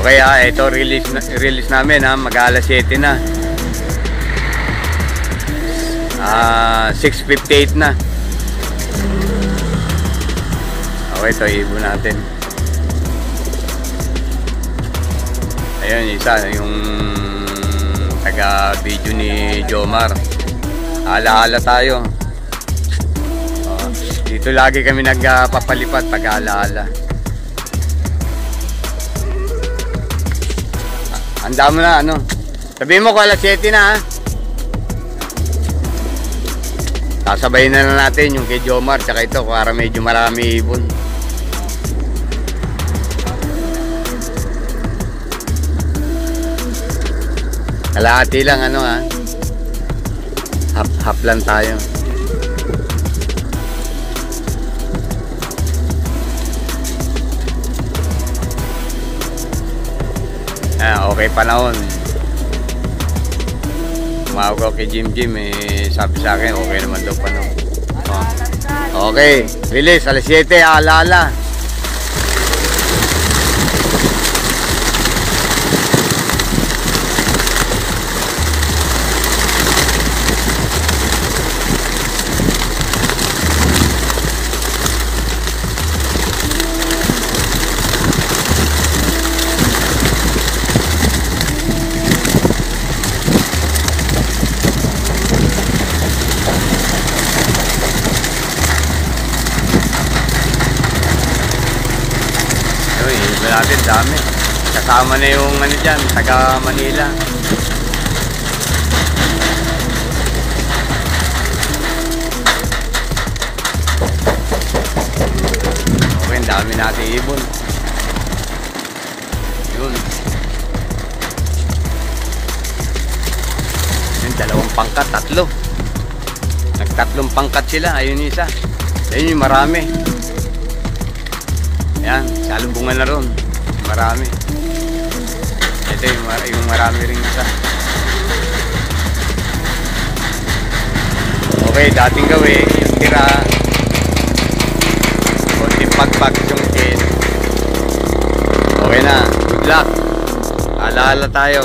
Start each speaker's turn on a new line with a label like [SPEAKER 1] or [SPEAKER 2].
[SPEAKER 1] Okay ito release namin mag-alas 7 na. 6:58 na. Okay, ito ibon natin. Ayun, isa yung taga-video ni Jomar. Ala-ala tayo. Dito lagi kami nagpapalipat pag ala-ala. Handa mo na, ano? Sabihin mo ko alas 7 na, ha? Sasabayin na lang natin yung kay Jomar tsaka ito para medyo marami ibon. Kalahati lang, ano, ha? Half lang tayo. Okay panahon. Tumawag ako kay Jim, sabi sa akin okay naman daw panahon. Okay, release alas 7, ala-ala. Natin dami. Kasama na yung ano dyan, taga Manila. Okay, dami natin ibon. Yun. Yung dalawang pangkat, tatlo. Nagtatlong pangkat sila, ayun isa. Ayun yung marami. Yan, salubungan na ron. Marami. Ito yung marami rin isa. Okay, dating gawin yung tira. Konting pagpag yung kid. Okay na, good luck. Ala-ala tayo.